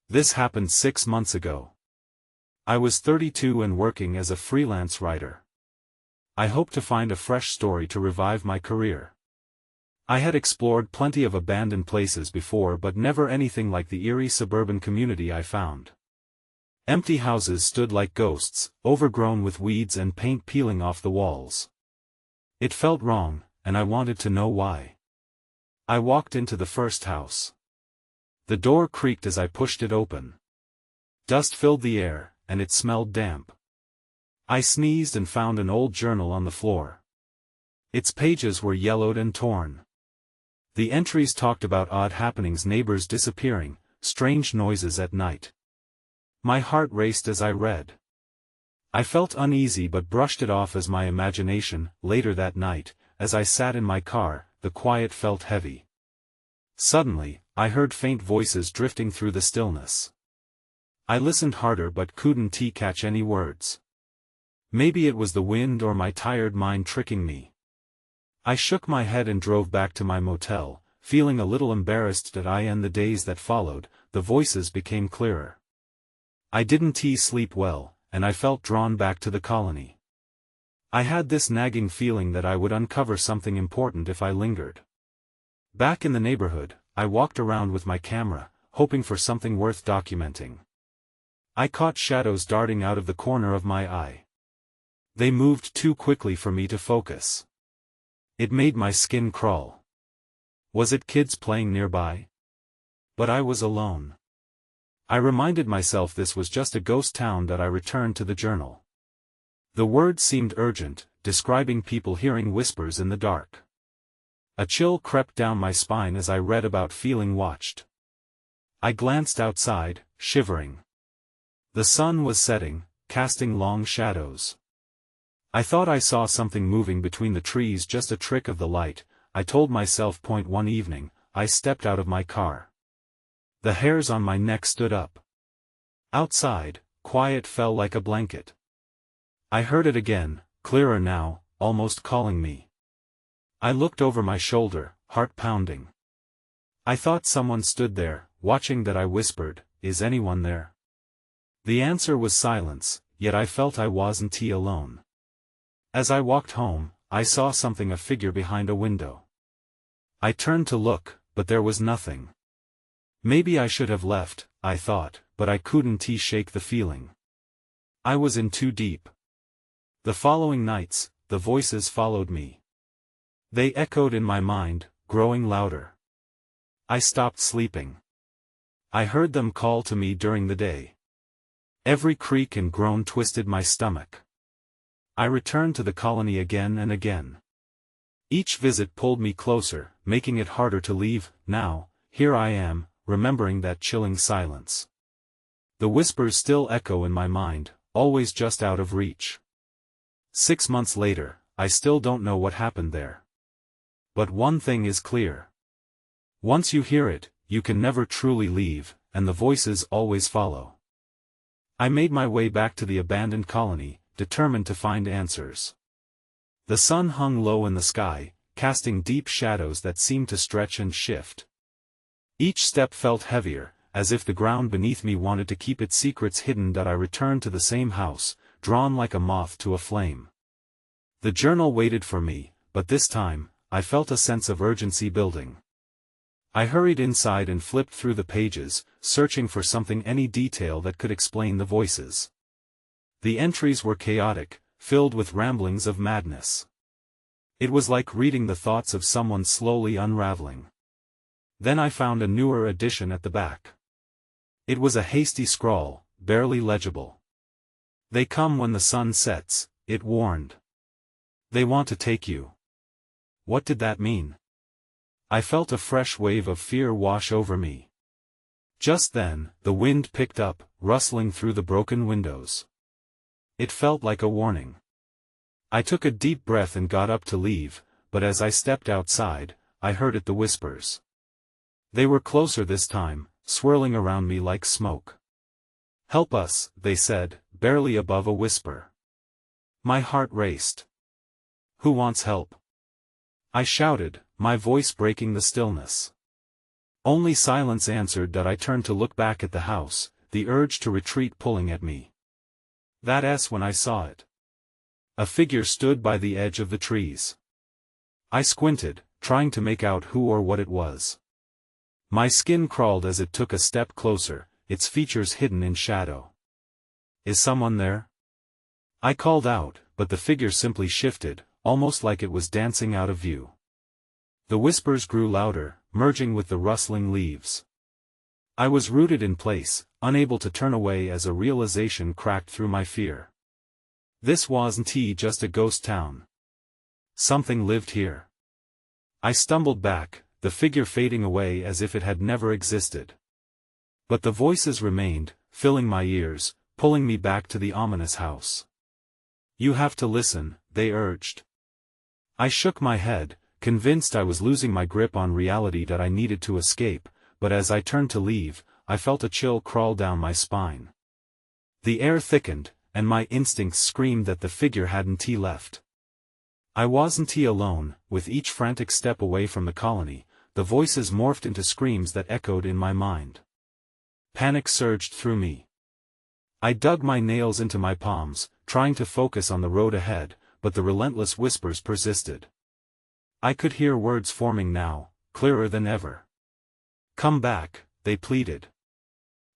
This happened 6 months ago. I was 32 and working as a freelance writer. I hoped to find a fresh story to revive my career. I had explored plenty of abandoned places before, but never anything like the eerie suburban community I found. Empty houses stood like ghosts, overgrown with weeds and paint peeling off the walls. It felt wrong, and I wanted to know why. I walked into the first house. The door creaked as I pushed it open. Dust filled the air, and it smelled damp. I sneezed and found an old journal on the floor. Its pages were yellowed and torn. The entries talked about odd happenings, neighbors disappearing, strange noises at night. My heart raced as I read. I felt uneasy but brushed it off as my imagination. Later that night, as I sat in my car, the quiet felt heavy. Suddenly, I heard faint voices drifting through the stillness. I listened harder but couldn't catch any words. Maybe it was the wind or my tired mind tricking me. I shook my head and drove back to my motel, feeling a little embarrassed that in the days that followed, the voices became clearer. I didn't sleep well, and I felt drawn back to the colony. I had this nagging feeling that I would uncover something important if I lingered. Back in the neighborhood, I walked around with my camera, hoping for something worth documenting. I caught shadows darting out of the corner of my eye. They moved too quickly for me to focus. It made my skin crawl. Was it kids playing nearby? But I was alone. I reminded myself this was just a ghost town. That I returned to the journal. The words seemed urgent, describing people hearing whispers in the dark. A chill crept down my spine as I read about feeling watched. I glanced outside, shivering. The sun was setting, casting long shadows. I thought I saw something moving between the trees, just a trick of the light, I told myself. One evening, I stepped out of my car. The hairs on my neck stood up. Outside, quiet fell like a blanket. I heard it again, clearer now, almost calling me. I looked over my shoulder, heart pounding. I thought someone stood there, watching. That I whispered, "Is anyone there?" The answer was silence, yet I felt I wasn't alone. As I walked home, I saw something, a figure behind a window. I turned to look, but there was nothing. Maybe I should have left, I thought, but I couldn't shake the feeling. I was in too deep. The following nights, the voices followed me. They echoed in my mind, growing louder. I stopped sleeping. I heard them call to me during the day. Every creak and groan twisted my stomach. I returned to the colony again and again. Each visit pulled me closer, making it harder to leave. Now, here I am, remembering that chilling silence. The whispers still echo in my mind, always just out of reach. 6 months later, I still don't know what happened there. But one thing is clear. Once you hear it, you can never truly leave, and the voices always follow. I made my way back to the abandoned colony, determined to find answers. The sun hung low in the sky, casting deep shadows that seemed to stretch and shift. Each step felt heavier, as if the ground beneath me wanted to keep its secrets hidden. That I returned to the same house, drawn like a moth to a flame. The journal waited for me, but this time, I felt a sense of urgency building. I hurried inside and flipped through the pages, searching for something, any detail that could explain the voices. The entries were chaotic, filled with ramblings of madness. It was like reading the thoughts of someone slowly unraveling. Then I found a newer edition at the back. It was a hasty scrawl, barely legible. "They come when the sun sets," it warned. "They want to take you." What did that mean? I felt a fresh wave of fear wash over me. Just then, the wind picked up, rustling through the broken windows. It felt like a warning. I took a deep breath and got up to leave, but as I stepped outside, I heard the whispers. They were closer this time, swirling around me like smoke. "Help us," they said, barely above a whisper. My heart raced. "Who wants help?" I shouted, my voice breaking the stillness. Only silence answered that. I turned to look back at the house, the urge to retreat pulling at me. That's when I saw it. A figure stood by the edge of the trees. I squinted, trying to make out who or what it was. My skin crawled as it took a step closer, its features hidden in shadow. "Is someone there?" I called out, but the figure simply shifted, almost like it was dancing out of view. The whispers grew louder, merging with the rustling leaves. I was rooted in place, unable to turn away as a realization cracked through my fear. This wasn't just a ghost town. Something lived here. I stumbled back, the figure fading away as if it had never existed. But the voices remained, filling my ears, pulling me back to the ominous house. "You have to listen," they urged. I shook my head, convinced I was losing my grip on reality, that I needed to escape, but as I turned to leave, I felt a chill crawl down my spine. The air thickened, and my instincts screamed that the figure hadn't left. I wasn't alone. With each frantic step away from the colony, the voices morphed into screams that echoed in my mind. Panic surged through me. I dug my nails into my palms, trying to focus on the road ahead, but the relentless whispers persisted. I could hear words forming now, clearer than ever. "Come back," they pleaded.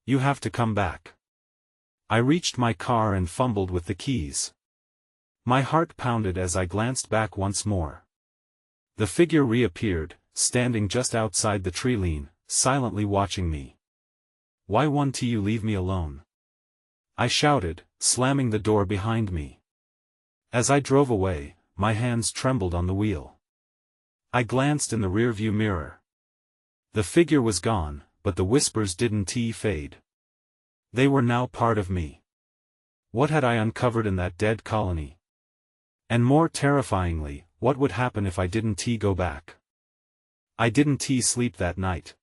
"You have to come back." I reached my car and fumbled with the keys. My heart pounded as I glanced back once more. The figure reappeared, standing just outside the tree line, silently watching me. "Why won't you leave me alone?" I shouted, slamming the door behind me. As I drove away, my hands trembled on the wheel. I glanced in the rearview mirror. The figure was gone, but the whispers didn't fade. They were now part of me. What had I uncovered in that dead colony? And more terrifyingly, what would happen if I didn't go back? I didn't sleep that night.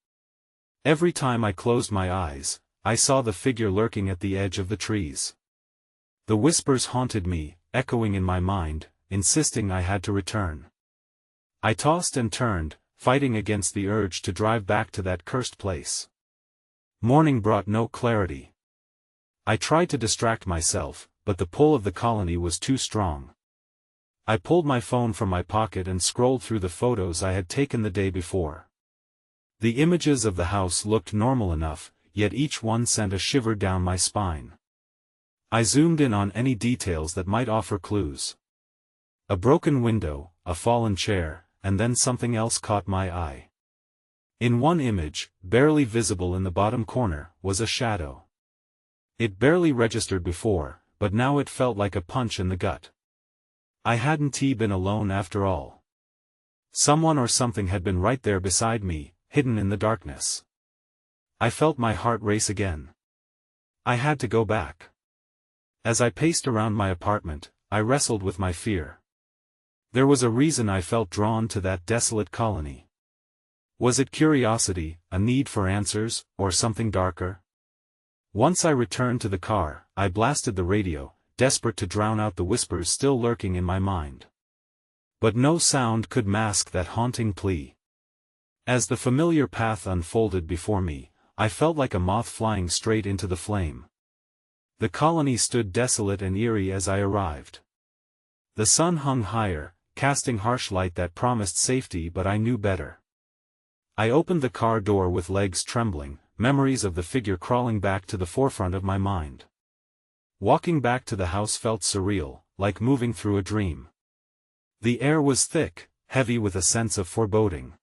Every time I closed my eyes, I saw the figure lurking at the edge of the trees. The whispers haunted me, echoing in my mind, insisting I had to return. I tossed and turned, fighting against the urge to drive back to that cursed place. Morning brought no clarity. I tried to distract myself, but the pull of the colony was too strong. I pulled my phone from my pocket and scrolled through the photos I had taken the day before. The images of the house looked normal enough, yet each one sent a shiver down my spine. I zoomed in on any details that might offer clues. A broken window, a fallen chair, and then something else caught my eye. In one image, barely visible in the bottom corner, was a shadow. It barely registered before, but now it felt like a punch in the gut. I hadn't been alone after all. Someone or something had been right there beside me, hidden in the darkness. I felt my heart race again. I had to go back. As I paced around my apartment, I wrestled with my fear. There was a reason I felt drawn to that desolate colony. Was it curiosity, a need for answers, or something darker? Once I returned to the car, I blasted the radio, desperate to drown out the whispers still lurking in my mind. But no sound could mask that haunting plea. As the familiar path unfolded before me, I felt like a moth flying straight into the flame. The colony stood desolate and eerie as I arrived. The sun hung higher, casting harsh light that promised safety, but I knew better. I opened the car door with legs trembling, memories of the figure crawling back to the forefront of my mind. Walking back to the house felt surreal, like moving through a dream. The air was thick, heavy with a sense of foreboding.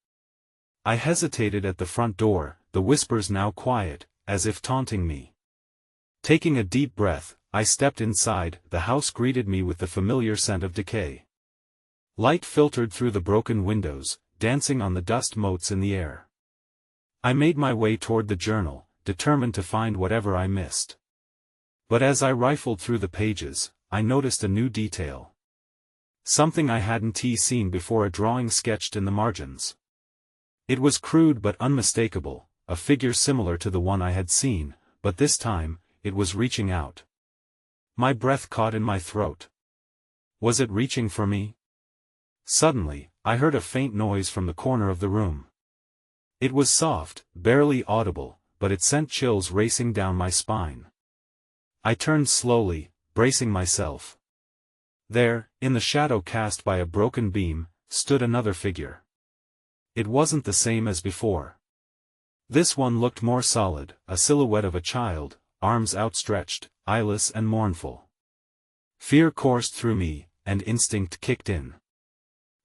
I hesitated at the front door, the whispers now quiet, as if taunting me. Taking a deep breath, I stepped inside. The house greeted me with the familiar scent of decay. Light filtered through the broken windows, dancing on the dust motes in the air. I made my way toward the journal, determined to find whatever I missed. But as I rifled through the pages, I noticed a new detail. Something I hadn't seen before: a drawing sketched in the margins. It was crude but unmistakable, a figure similar to the one I had seen, but this time, it was reaching out. My breath caught in my throat. Was it reaching for me? Suddenly, I heard a faint noise from the corner of the room. It was soft, barely audible, but it sent chills racing down my spine. I turned slowly, bracing myself. There, in the shadow cast by a broken beam, stood another figure. It wasn't the same as before. This one looked more solid, a silhouette of a child, arms outstretched, eyeless and mournful. Fear coursed through me, and instinct kicked in.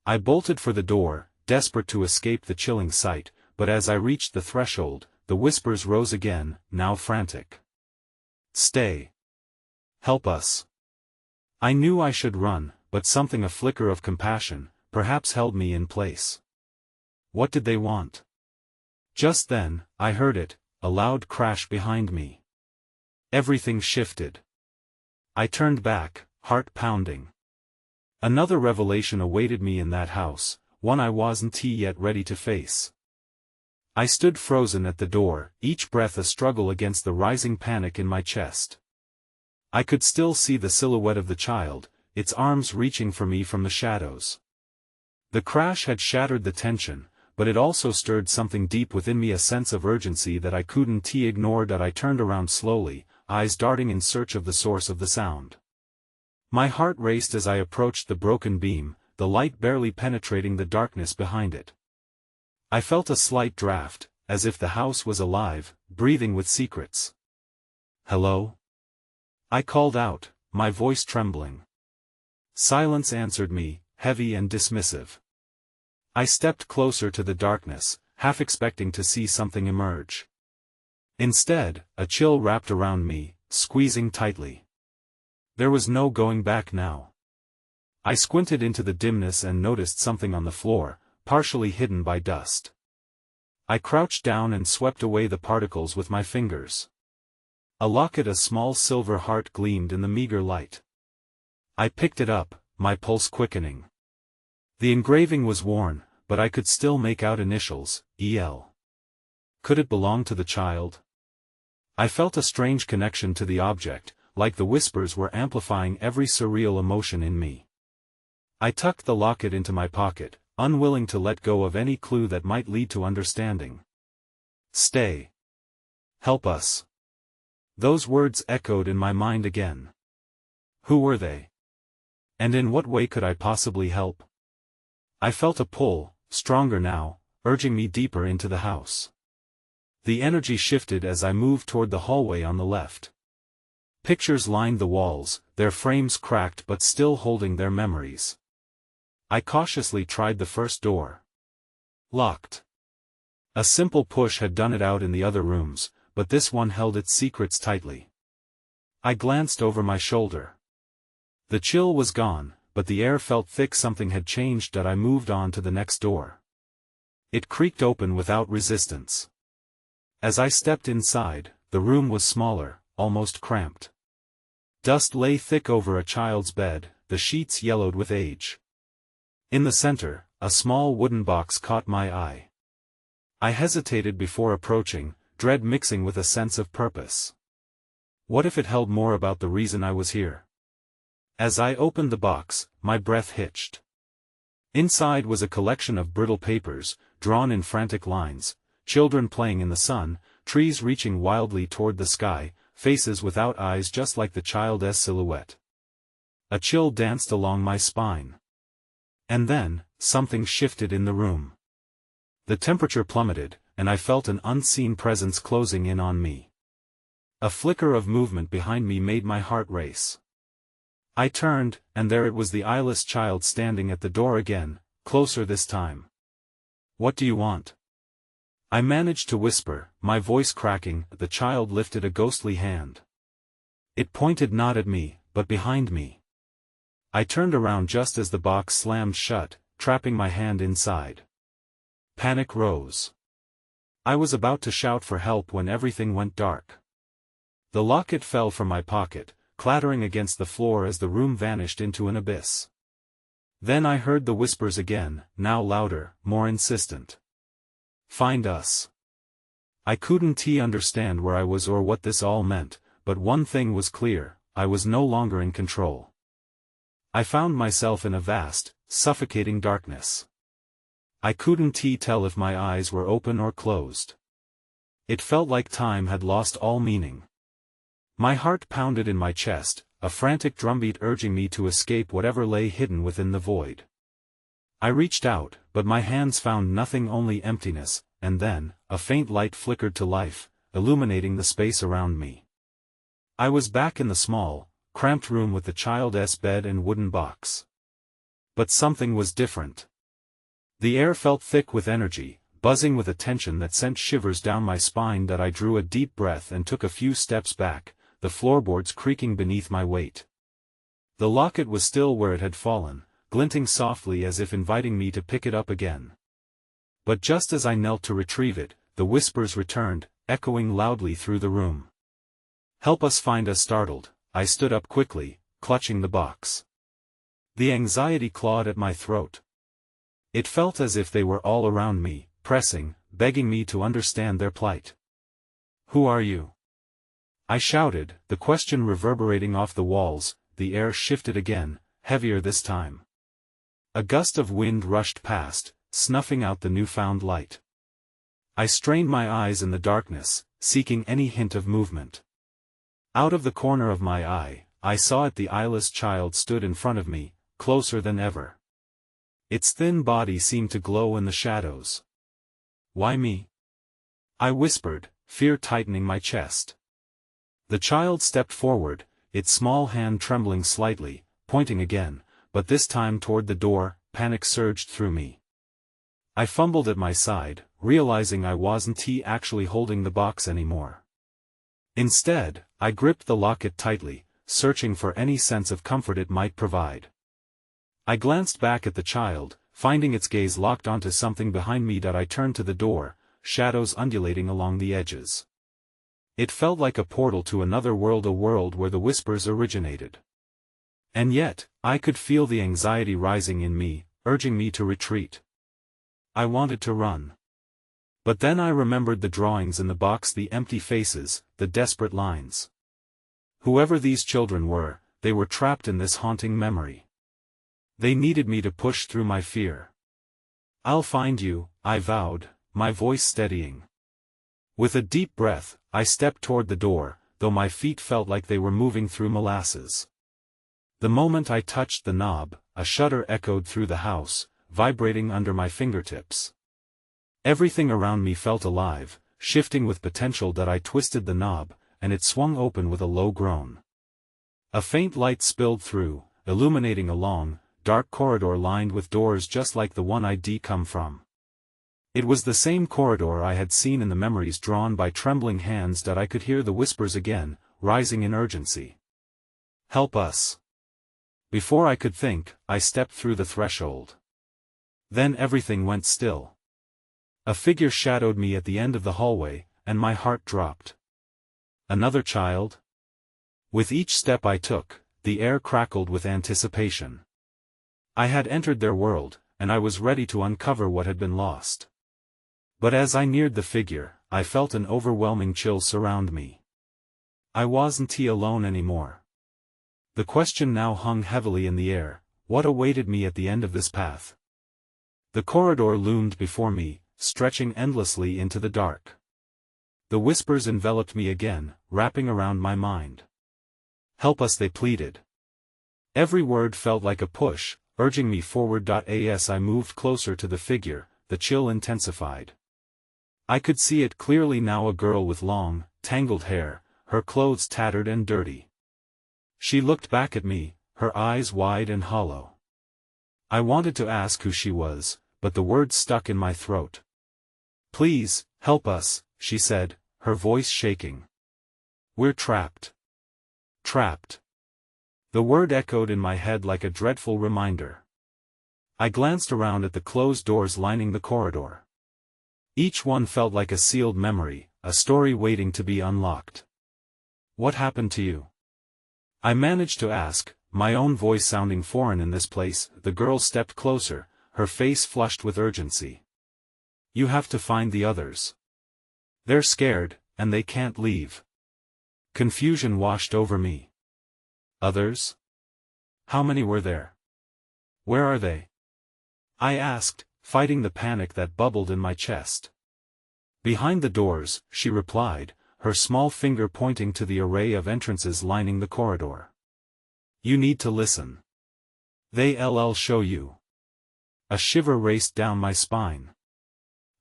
I bolted for the door, desperate to escape the chilling sight, but as I reached the threshold, the whispers rose again, now frantic. "Stay. Help us." I knew I should run, but something, a flicker of compassion, perhaps held me in place. What did they want? Just then, I heard it, a loud crash behind me. Everything shifted. I turned back, heart pounding. Another revelation awaited me in that house, one I wasn't yet ready to face. I stood frozen at the door, each breath a struggle against the rising panic in my chest. I could still see the silhouette of the child, its arms reaching for me from the shadows. The crash had shattered the tension, but it also stirred something deep within me, a sense of urgency that I couldn't ignore. I turned around slowly, eyes darting in search of the source of the sound. My heart raced as I approached the broken beam, the light barely penetrating the darkness behind it. I felt a slight draft, as if the house was alive, breathing with secrets. "Hello?" I called out, my voice trembling. Silence answered me, heavy and dismissive. I stepped closer to the darkness, half expecting to see something emerge. Instead, a chill wrapped around me, squeezing tightly. There was no going back now. I squinted into the dimness and noticed something on the floor, partially hidden by dust. I crouched down and swept away the particles with my fingers. A locket, a small silver heart, gleamed in the meager light. I picked it up, my pulse quickening. The engraving was worn, but I could still make out initials, EL. Could it belong to the child? I felt a strange connection to the object, like the whispers were amplifying every surreal emotion in me. I tucked the locket into my pocket, unwilling to let go of any clue that might lead to understanding. "Stay. Help us." Those words echoed in my mind again. Who were they? And in what way could I possibly help? I felt a pull, stronger now, urging me deeper into the house. The energy shifted as I moved toward the hallway on the left. Pictures lined the walls, their frames cracked but still holding their memories. I cautiously tried the first door. Locked. A simple push had done it out in the other rooms, but this one held its secrets tightly. I glanced over my shoulder. The chill was gone, but the air felt thick. Something had changed. I moved on to the next door. It creaked open without resistance. As I stepped inside, the room was smaller, almost cramped. Dust lay thick over a child's bed, the sheets yellowed with age. In the center, a small wooden box caught my eye. I hesitated before approaching, dread mixing with a sense of purpose. What if it held more about the reason I was here? As I opened the box, my breath hitched. Inside was a collection of brittle papers, drawn in frantic lines, children playing in the sun, trees reaching wildly toward the sky, faces without eyes just like the child's silhouette. A chill danced along my spine. And then, something shifted in the room. The temperature plummeted, and I felt an unseen presence closing in on me. A flicker of movement behind me made my heart race. I turned, and there it was, the eyeless child standing at the door again, closer this time. "What do you want?" I managed to whisper, my voice cracking. The child lifted a ghostly hand. It pointed not at me, but behind me. I turned around just as the box slammed shut, trapping my hand inside. Panic rose. I was about to shout for help when everything went dark. The locket fell from my pocket, clattering against the floor as the room vanished into an abyss. Then I heard the whispers again, now louder, more insistent. "Find us." I couldn't understand where I was or what this all meant, but one thing was clear, I was no longer in control. I found myself in a vast, suffocating darkness. I couldn't tell if my eyes were open or closed. It felt like time had lost all meaning. My heart pounded in my chest, a frantic drumbeat urging me to escape whatever lay hidden within the void. I reached out, but my hands found nothing, only emptiness, and then, a faint light flickered to life, illuminating the space around me. I was back in the small, cramped room with the child's bed and wooden box. But something was different. The air felt thick with energy, buzzing with a tension that sent shivers down my spine. That I drew a deep breath and took a few steps back, the floorboards creaking beneath my weight. The locket was still where it had fallen, glinting softly as if inviting me to pick it up again. But just as I knelt to retrieve it, the whispers returned, echoing loudly through the room. "Help us find us." Startled, I stood up quickly, clutching the box. The anxiety clawed at my throat. It felt as if they were all around me, pressing, begging me to understand their plight. "Who are you?" I shouted, the question reverberating off the walls. The air shifted again, heavier this time. A gust of wind rushed past, snuffing out the newfound light. I strained my eyes in the darkness, seeking any hint of movement. Out of the corner of my eye, I saw it. The eyeless child stood in front of me, closer than ever. Its thin body seemed to glow in the shadows. "Why me?" I whispered, fear tightening my chest. The child stepped forward, its small hand trembling slightly, pointing again, but this time toward the door. Panic surged through me. I fumbled at my side, realizing I wasn't actually holding the box anymore. Instead, I gripped the locket tightly, searching for any sense of comfort it might provide. I glanced back at the child, finding its gaze locked onto something behind me. I turned to the door, shadows undulating along the edges. It felt like a portal to another world, a world where the whispers originated. And yet, I could feel the anxiety rising in me, urging me to retreat. I wanted to run. But then I remembered the drawings in the box, the empty faces, the desperate lines. Whoever these children were, they were trapped in this haunting memory. They needed me to push through my fear. "I'll find you," I vowed, my voice steadying. With a deep breath, I stepped toward the door, though my feet felt like they were moving through molasses. The moment I touched the knob, a shudder echoed through the house, vibrating under my fingertips. Everything around me felt alive, shifting with potential. I twisted the knob, and it swung open with a low groan. A faint light spilled through, illuminating a long, dark corridor lined with doors just like the one I'd come from. It was the same corridor I had seen in the memories drawn by trembling hands. I could hear the whispers again, rising in urgency. "Help us." Before I could think, I stepped through the threshold. Then everything went still. A figure shadowed me at the end of the hallway, and my heart dropped. Another child? With each step I took, the air crackled with anticipation. I had entered their world, and I was ready to uncover what had been lost. But as I neared the figure, I felt an overwhelming chill surround me. I wasn't alone anymore. The question now hung heavily in the air: what awaited me at the end of this path? The corridor loomed before me, stretching endlessly into the dark. The whispers enveloped me again, wrapping around my mind. "Help us," they pleaded. Every word felt like a push, urging me forward. As I moved closer to the figure, the chill intensified. I could see it clearly now, a girl with long, tangled hair, her clothes tattered and dirty. She looked back at me, her eyes wide and hollow. I wanted to ask who she was, but the words stuck in my throat. "Please, help us," she said, her voice shaking. "We're trapped." Trapped. The word echoed in my head like a dreadful reminder. I glanced around at the closed doors lining the corridor. Each one felt like a sealed memory, a story waiting to be unlocked. "What happened to you?" I managed to ask, my own voice sounding foreign in this place. The girl stepped closer, her face flushed with urgency. "You have to find the others. They're scared, and they can't leave." Confusion washed over me. "Others? How many were there? Where are they?" I asked, fighting the panic that bubbled in my chest. "Behind the doors," she replied, her small finger pointing to the array of entrances lining the corridor. "You need to listen. They'll show you." A shiver raced down my spine.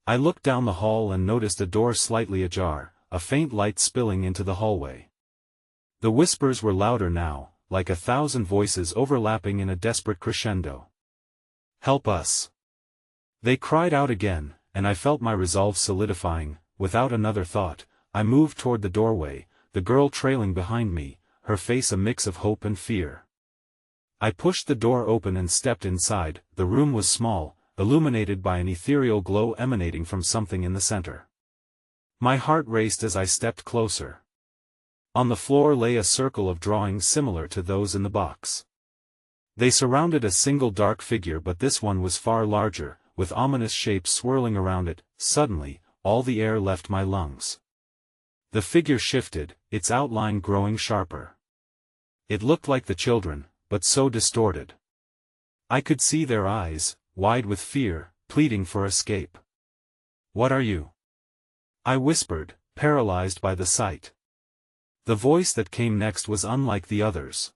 I looked down the hall and noticed a door slightly ajar, a faint light spilling into the hallway. The whispers were louder now, like 1,000 voices overlapping in a desperate crescendo. "Help us!" they cried out again, and I felt my resolve solidifying. Without another thought, I moved toward the doorway, the girl trailing behind me, her face a mix of hope and fear. I pushed the door open and stepped inside. The room was small, illuminated by an ethereal glow emanating from something in the center. My heart raced as I stepped closer. On the floor lay a circle of drawings similar to those in the box. They surrounded a single dark figure, but this one was far larger, with ominous shapes swirling around it. Suddenly, all the air left my lungs. The figure shifted, its outline growing sharper. It looked like the children, but so distorted. I could see their eyes, wide with fear, pleading for escape. "What are you?" I whispered, paralyzed by the sight. The voice that came next was unlike the others.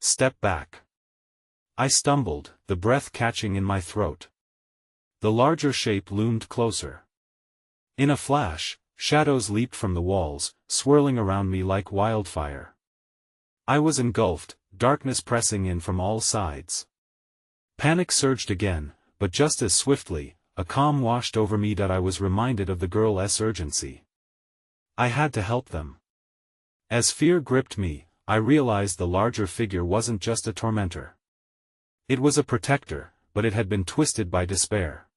"Step back." I stumbled, the breath catching in my throat. The larger shape loomed closer. In a flash, shadows leaped from the walls, swirling around me like wildfire. I was engulfed, darkness pressing in from all sides. Panic surged again, but just as swiftly, a calm washed over me that I was reminded of the girl's urgency. I had to help them. As fear gripped me, I realized the larger figure wasn't just a tormentor. It was a protector, but it had been twisted by despair.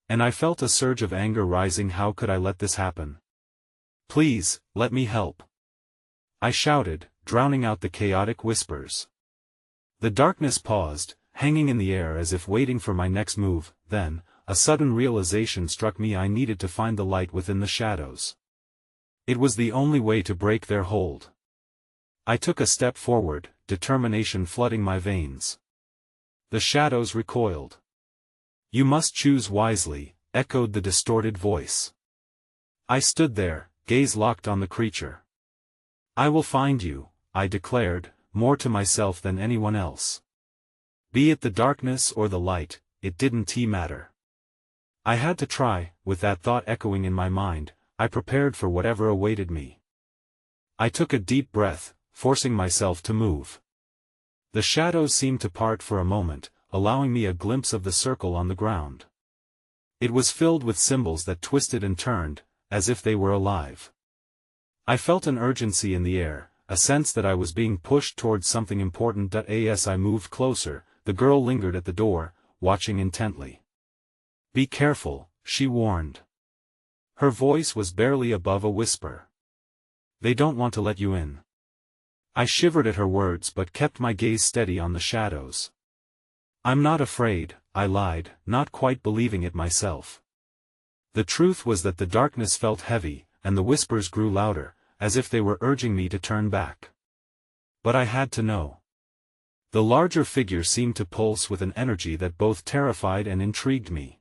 And I felt a surge of anger rising. How could I let this happen? "Please, let me help," I shouted, drowning out the chaotic whispers. The darkness paused, hanging in the air as if waiting for my next move. Then, a sudden realization struck me. I needed to find the light within the shadows. It was the only way to break their hold. I took a step forward, determination flooding my veins. The shadows recoiled. "You must choose wisely," echoed the distorted voice. I stood there, gaze locked on the creature. "I will find you," I declared, more to myself than anyone else. Be it the darkness or the light, it didn't matter. I had to try. With that thought echoing in my mind, I prepared for whatever awaited me. I took a deep breath, forcing myself to move. The shadows seemed to part for a moment, allowing me a glimpse of the circle on the ground. It was filled with symbols that twisted and turned, as if they were alive. I felt an urgency in the air, a sense that I was being pushed towards something important. As I moved closer, the girl lingered at the door, watching intently. "Be careful," she warned. Her voice was barely above a whisper. "They don't want to let you in." I shivered at her words but kept my gaze steady on the shadows. "I'm not afraid," I lied, not quite believing it myself. The truth was that the darkness felt heavy, and the whispers grew louder, as if they were urging me to turn back. But I had to know. The larger figure seemed to pulse with an energy that both terrified and intrigued me.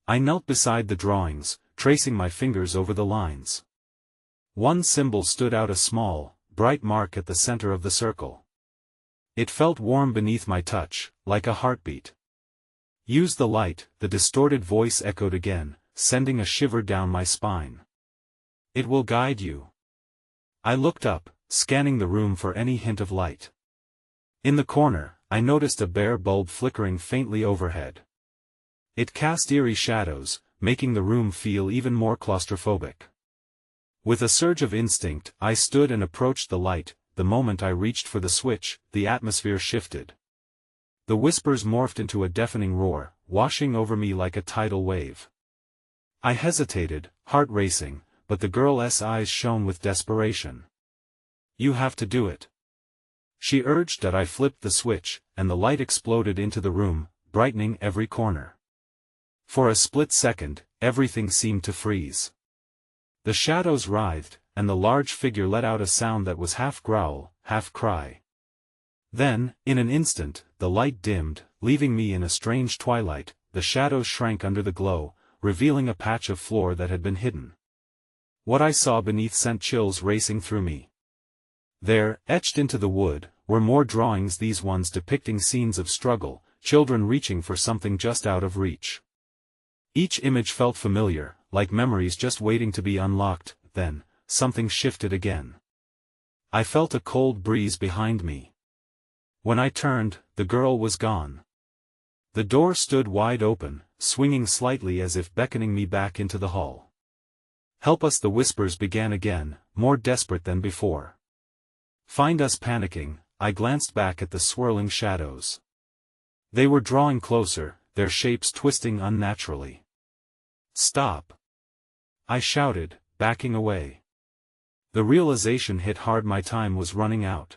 I knelt beside the drawings, tracing my fingers over the lines. One symbol stood out, a small, bright mark at the center of the circle. It felt warm beneath my touch, like a heartbeat. "Use the light," the distorted voice echoed again, sending a shiver down my spine. "It will guide you." I looked up, scanning the room for any hint of light. In the corner, I noticed a bare bulb flickering faintly overhead. It cast eerie shadows, making the room feel even more claustrophobic. With a surge of instinct, I stood and approached the light. The moment I reached for the switch, the atmosphere shifted. The whispers morphed into a deafening roar, washing over me like a tidal wave. I hesitated, heart racing, but the girl's eyes shone with desperation. "You have to do it," she urged. I flipped the switch, and the light exploded into the room, brightening every corner. For a split second, everything seemed to freeze. The shadows writhed, and the large figure let out a sound that was half growl, half cry. Then, in an instant, the light dimmed, leaving me in a strange twilight. The the shadows shrank under the glow, revealing a patch of floor that had been hidden. What I saw beneath sent chills racing through me. There, etched into the wood, were more drawings, these ones depicting scenes of struggle, children reaching for something just out of reach. Each image felt familiar, like memories just waiting to be unlocked. Then, something shifted again. I felt a cold breeze behind me. When I turned, the girl was gone. The door stood wide open, swinging slightly as if beckoning me back into the hall. "Help us," the whispers began again, more desperate than before. "Find us." Panicking, I glanced back at the swirling shadows. They were drawing closer, their shapes twisting unnaturally. "Stop!" I shouted, backing away. The realization hit hard, my time was running out.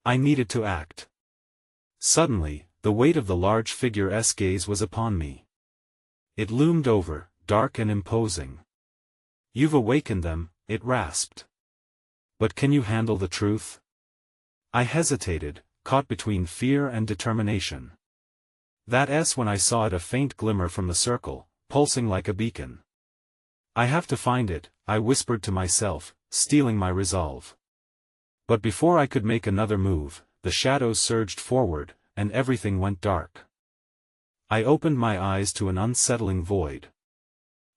I needed to act. Suddenly, the weight of the large figure's gaze was upon me. It loomed over, dark and imposing. "You've awakened them," it rasped. "But can you handle the truth?" I hesitated, caught between fear and determination. That's when I saw it, a faint glimmer from the circle, pulsing like a beacon. "I have to find it," I whispered to myself, steeling my resolve. But before I could make another move, the shadows surged forward, and everything went dark. I opened my eyes to an unsettling void.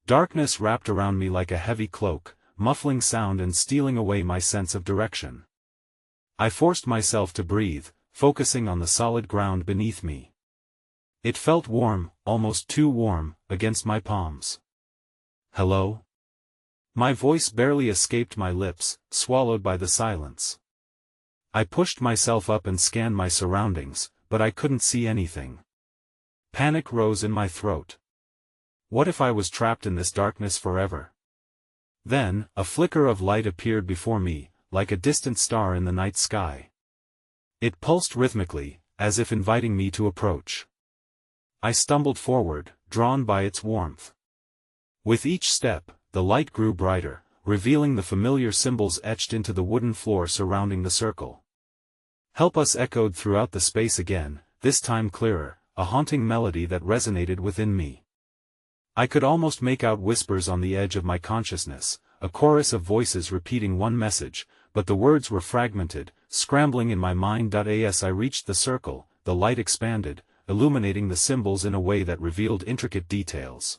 Darkness wrapped around me like a heavy cloak, muffling sound and stealing away my sense of direction. I forced myself to breathe, focusing on the solid ground beneath me. It felt warm, almost too warm, against my palms. "Hello?" My voice barely escaped my lips, swallowed by the silence. I pushed myself up and scanned my surroundings, but I couldn't see anything. Panic rose in my throat. What if I was trapped in this darkness forever? Then, a flicker of light appeared before me, like a distant star in the night sky. It pulsed rhythmically, as if inviting me to approach. I stumbled forward, drawn by its warmth. With each step, the light grew brighter, revealing the familiar symbols etched into the wooden floor surrounding the circle. "Help us" echoed throughout the space again, this time clearer, a haunting melody that resonated within me. I could almost make out whispers on the edge of my consciousness, a chorus of voices repeating one message, but the words were fragmented, scrambling in my mind. As I reached the circle, the light expanded, illuminating the symbols in a way that revealed intricate details.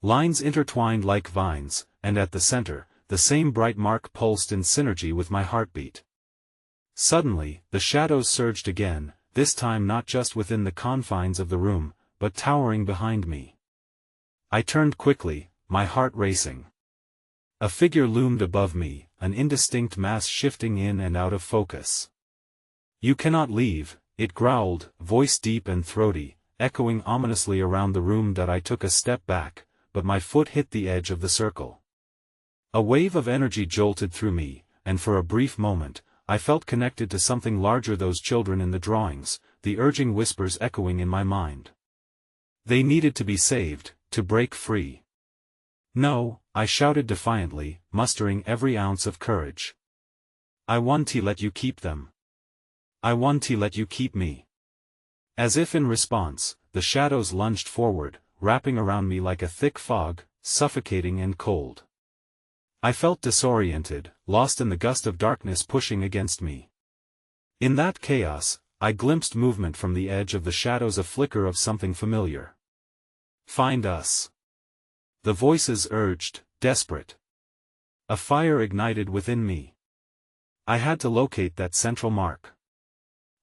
Lines intertwined like vines, and at the center, the same bright mark pulsed in synergy with my heartbeat. Suddenly, the shadows surged again, this time not just within the confines of the room, but towering behind me. I turned quickly, my heart racing. A figure loomed above me, an indistinct mass shifting in and out of focus. "You cannot leave," it growled, voice deep and throaty, echoing ominously around the room. I took a step back, but my foot hit the edge of the circle. A wave of energy jolted through me, and for a brief moment, I felt connected to something larger, those children in the drawings, the urging whispers echoing in my mind. They needed to be saved, to break free. "No," I shouted defiantly, mustering every ounce of courage. "I won't let you keep them. I won't let you keep me." As if in response, the shadows lunged forward, wrapping around me like a thick fog, suffocating and cold. I felt disoriented, lost in the gust of darkness pushing against me. In that chaos, I glimpsed movement from the edge of the shadows, a flicker of something familiar. "Find us," the voices urged, desperate. A fire ignited within me. I had to locate that central mark.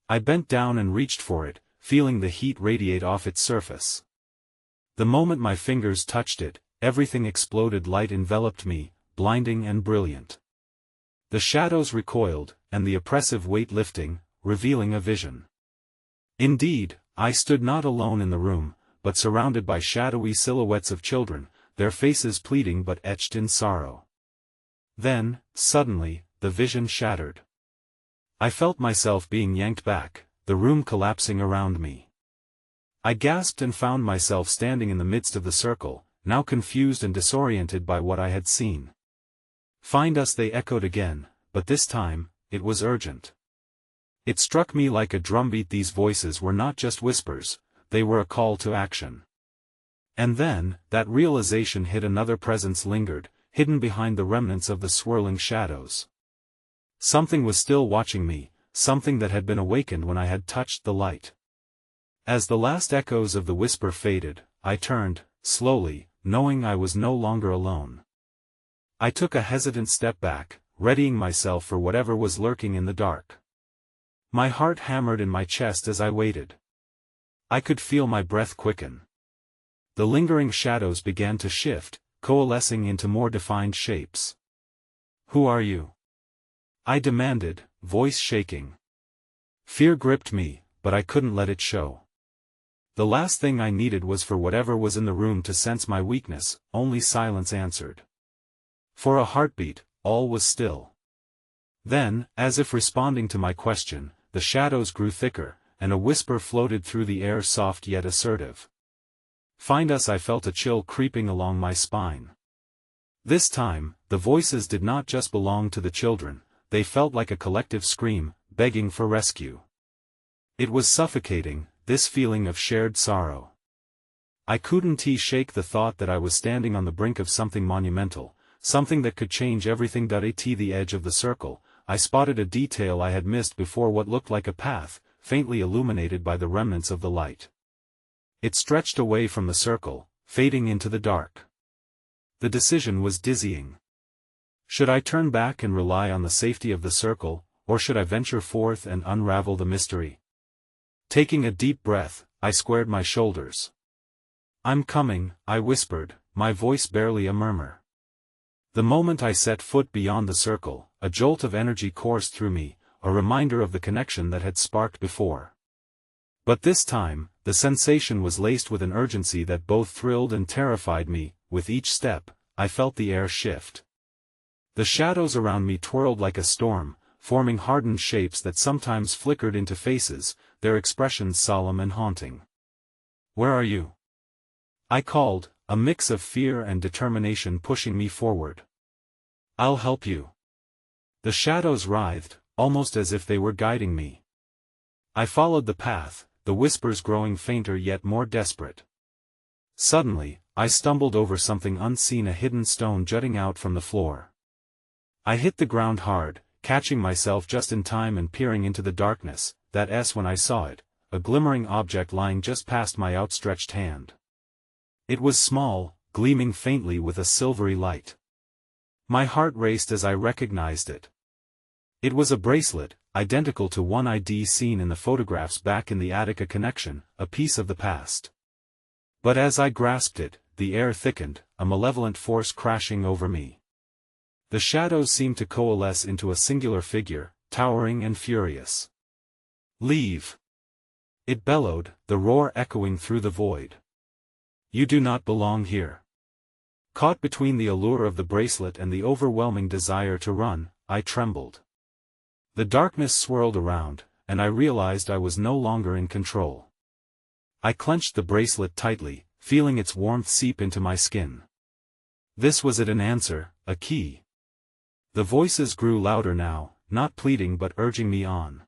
I bent down and reached for it, feeling the heat radiate off its surface. The moment my fingers touched it, everything exploded. Light enveloped me, blinding and brilliant. The shadows recoiled, and the oppressive weight lifting, revealing a vision. Indeed, I stood not alone in the room, but surrounded by shadowy silhouettes of children, their faces pleading but etched in sorrow. Then, suddenly, the vision shattered. I felt myself being yanked back, the room collapsing around me. I gasped and found myself standing in the midst of the circle, now confused and disoriented by what I had seen. "Find us," they echoed again, but this time, it was urgent. It struck me like a drumbeat. These voices were not just whispers, they were a call to action. And then, that realization hit. Another presence lingered, hidden behind the remnants of the swirling shadows. Something was still watching me, something that had been awakened when I had touched the light. As the last echoes of the whisper faded, I turned, slowly, knowing I was no longer alone. I took a hesitant step back, readying myself for whatever was lurking in the dark. My heart hammered in my chest as I waited. I could feel my breath quicken. The lingering shadows began to shift, coalescing into more defined shapes. "Who are you?" I demanded, voice shaking. Fear gripped me, but I couldn't let it show. The last thing I needed was for whatever was in the room to sense my weakness. Only silence answered. For a heartbeat, all was still. Then, as if responding to my question, the shadows grew thicker, and a whisper floated through the air, soft yet assertive. "Find us." I felt a chill creeping along my spine. This time, the voices did not just belong to the children, they felt like a collective scream, begging for rescue. It was suffocating, this feeling of shared sorrow. I couldn't shake the thought that I was standing on the brink of something monumental, something that could change everything. At the edge of the circle, I spotted a detail I had missed before, what looked like a path, faintly illuminated by the remnants of the light. It stretched away from the circle, fading into the dark. The decision was dizzying. Should I turn back and rely on the safety of the circle, or should I venture forth and unravel the mystery? Taking a deep breath, I squared my shoulders. "I'm coming," I whispered, my voice barely a murmur. The moment I set foot beyond the circle, a jolt of energy coursed through me, a reminder of the connection that had sparked before. But this time, the sensation was laced with an urgency that both thrilled and terrified me. With each step, I felt the air shift. The shadows around me twirled like a storm, forming hardened shapes that sometimes flickered into faces, their expressions solemn and haunting. "Where are you?" I called, a mix of fear and determination pushing me forward. "I'll help you." The shadows writhed, almost as if they were guiding me. I followed the path, the whispers growing fainter yet more desperate. Suddenly, I stumbled over something unseen, a hidden stone jutting out from the floor. I hit the ground hard, catching myself just in time and peering into the darkness. When I saw it, a glimmering object lying just past my outstretched hand. It was small, gleaming faintly with a silvery light. My heart raced as I recognized it. It was a bracelet, identical to one I'd seen in the photographs back in the attic, a connection, a piece of the past. But as I grasped it, the air thickened, a malevolent force crashing over me. The shadows seemed to coalesce into a singular figure, towering and furious. "Leave!" it bellowed, the roar echoing through the void. "You do not belong here." Caught between the allure of the bracelet and the overwhelming desire to run, I trembled. The darkness swirled around, and I realized I was no longer in control. I clenched the bracelet tightly, feeling its warmth seep into my skin. This was it, an answer, a key. The voices grew louder now, not pleading but urging me on.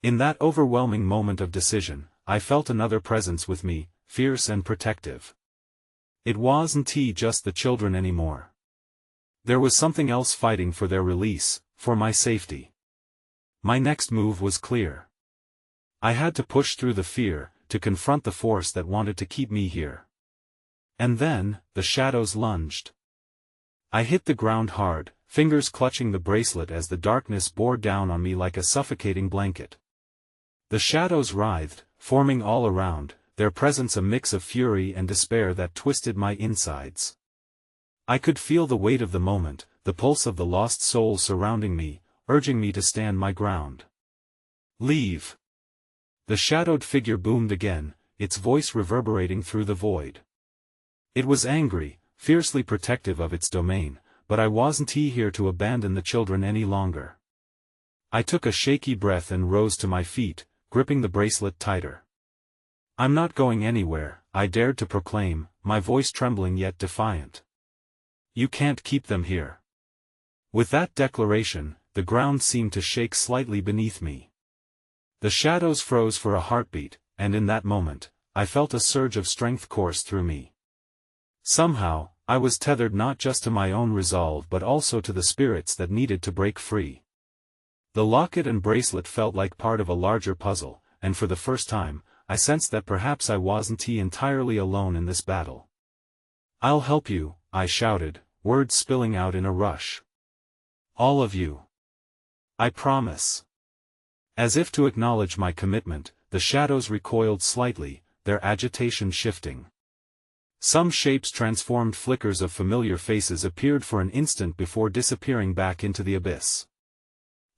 In that overwhelming moment of decision, I felt another presence with me, fierce and protective. It wasn't just the children anymore. There was something else fighting for their release, for my safety. My next move was clear. I had to push through the fear, to confront the force that wanted to keep me here. And then, the shadows lunged. I hit the ground hard, fingers clutching the bracelet as the darkness bore down on me like a suffocating blanket. The shadows writhed, forming all around, their presence a mix of fury and despair that twisted my insides. I could feel the weight of the moment, the pulse of the lost soul surrounding me, urging me to stand my ground. "Leave!" The shadowed figure boomed again, its voice reverberating through the void. It was angry, fiercely protective of its domain, but I wasn't here to abandon the children any longer. I took a shaky breath and rose to my feet, gripping the bracelet tighter. "I'm not going anywhere," I dared to proclaim, my voice trembling yet defiant. "You can't keep them here." With that declaration, the ground seemed to shake slightly beneath me. The shadows froze for a heartbeat, and in that moment, I felt a surge of strength course through me. Somehow, I was tethered not just to my own resolve but also to the spirits that needed to break free. The locket and bracelet felt like part of a larger puzzle, and for the first time, I sensed that perhaps I wasn't entirely alone in this battle. "I'll help you," I shouted, words spilling out in a rush. "All of you. I promise." As if to acknowledge my commitment, the shadows recoiled slightly, their agitation shifting. Some shapes transformed, flickers of familiar faces appeared for an instant before disappearing back into the abyss.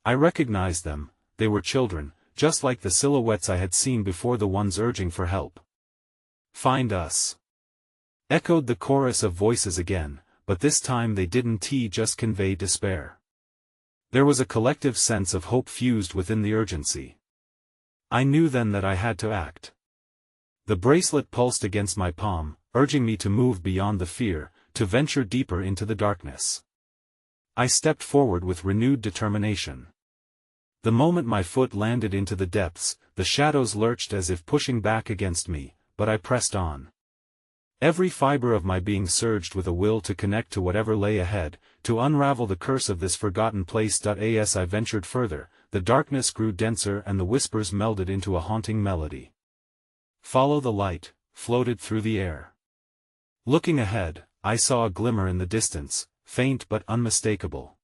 I recognized them. They were children, just like the silhouettes I had seen before, the ones urging for help. "Find us!" echoed the chorus of voices again, but this time they didn't just convey despair. There was a collective sense of hope fused within the urgency. I knew then that I had to act. The bracelet pulsed against my palm, urging me to move beyond the fear, to venture deeper into the darkness. I stepped forward with renewed determination. The moment my foot landed into the depths, the shadows lurched as if pushing back against me, but I pressed on. Every fiber of my being surged with a will to connect to whatever lay ahead, to unravel the curse of this forgotten place. As I ventured further, the darkness grew denser and the whispers melded into a haunting melody. "Follow the light," floated through the air. Looking ahead, I saw a glimmer in the distance, faint but unmistakable.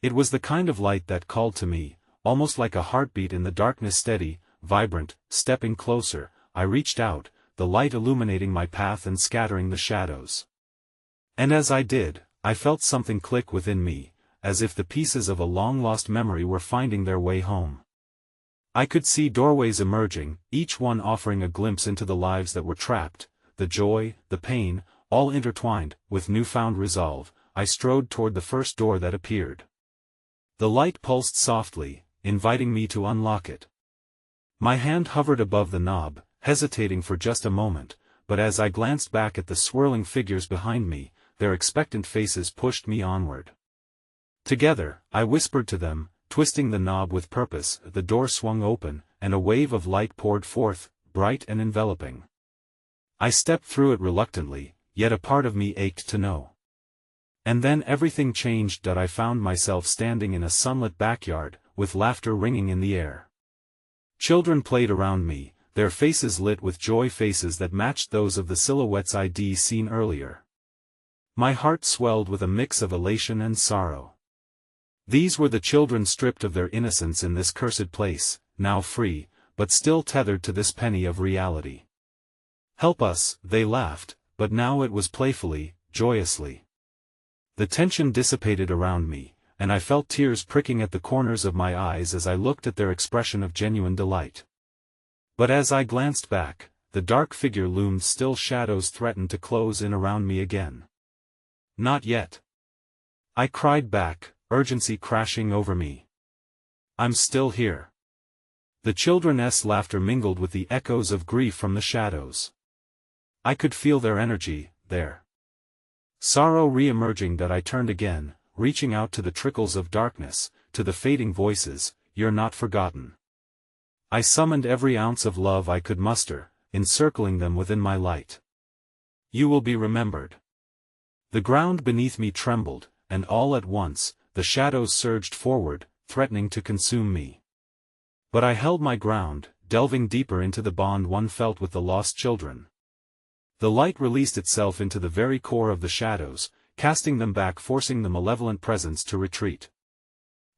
It was the kind of light that called to me, almost like a heartbeat in the darkness, steady, vibrant. Stepping closer, I reached out, the light illuminating my path and scattering the shadows. And as I did, I felt something click within me, as if the pieces of a long-lost memory were finding their way home. I could see doorways emerging, each one offering a glimpse into the lives that were trapped, the joy, the pain, all intertwined. With newfound resolve, I strode toward the first door that appeared. The light pulsed softly, inviting me to unlock it. My hand hovered above the knob, hesitating for just a moment, but as I glanced back at the swirling figures behind me, their expectant faces pushed me onward. Together, I whispered to them, twisting the knob with purpose. The door swung open, and a wave of light poured forth, bright and enveloping. I stepped through it reluctantly, yet a part of me ached to know. And then everything changed. I found myself standing in a sunlit backyard, with laughter ringing in the air. Children played around me, their faces lit with joy, faces that matched those of the silhouettes I'd seen earlier. My heart swelled with a mix of elation and sorrow. These were the children stripped of their innocence in this cursed place, now free, but still tethered to this penny of reality. "Help us," they laughed, but now it was playfully, joyously. The tension dissipated around me, and I felt tears pricking at the corners of my eyes as I looked at their expression of genuine delight. But as I glanced back, the dark figure loomed still. Shadows threatened to close in around me again. "Not yet," I cried back, urgency crashing over me. "I'm still here." The children's laughter mingled with the echoes of grief from the shadows. I could feel their energy, their sorrow re-emerging. I turned again, reaching out to the trickles of darkness, to the fading voices. "You're not forgotten." I summoned every ounce of love I could muster, encircling them within my light. "You will be remembered." The ground beneath me trembled, and all at once, the shadows surged forward, threatening to consume me. But I held my ground, delving deeper into the bond one felt with the lost children. The light released itself into the very core of the shadows, casting them back, forcing the malevolent presence to retreat.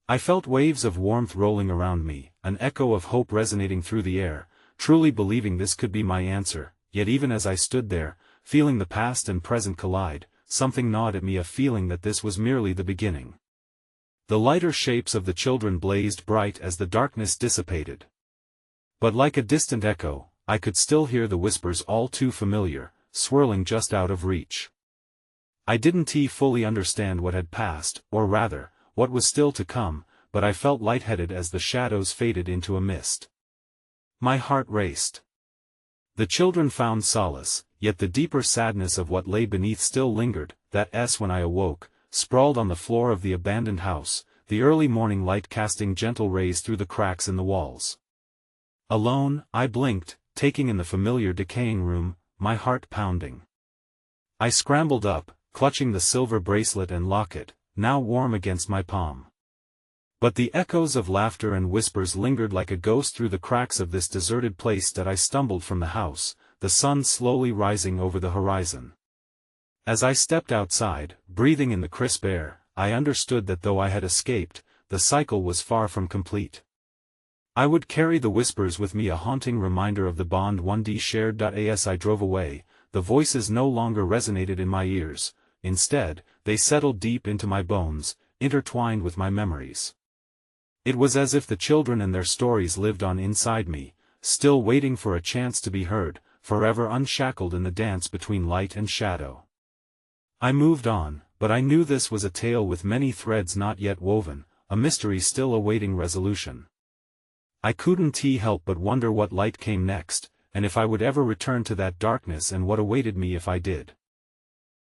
I felt waves of warmth rolling around me, an echo of hope resonating through the air, truly believing this could be my answer. Yet even as I stood there, feeling the past and present collide, something gnawed at me, a feeling that this was merely the beginning. The lighter shapes of the children blazed bright as the darkness dissipated. But like a distant echo, I could still hear the whispers, all too familiar, swirling just out of reach. I didn't fully understand what had passed, or rather, what was still to come, but I felt lightheaded as the shadows faded into a mist. My heart raced. The children found solace, yet the deeper sadness of what lay beneath still lingered. When I awoke, sprawled on the floor of the abandoned house, the early morning light casting gentle rays through the cracks in the walls. Alone, I blinked, taking in the familiar decaying room, my heart pounding. I scrambled up, clutching the silver bracelet and locket, now warm against my palm. But the echoes of laughter and whispers lingered like a ghost through the cracks of this deserted place that I stumbled from the house, the sun slowly rising over the horizon. As I stepped outside, breathing in the crisp air, I understood that though I had escaped, the cycle was far from complete. I would carry the whispers with me, a haunting reminder of the bond 1D shared. As I drove away, the voices no longer resonated in my ears, instead, they settled deep into my bones, intertwined with my memories. It was as if the children and their stories lived on inside me, still waiting for a chance to be heard, forever unshackled in the dance between light and shadow. I moved on, but I knew this was a tale with many threads not yet woven, a mystery still awaiting resolution. I couldn't help but wonder what light came next, and if I would ever return to that darkness and what awaited me if I did.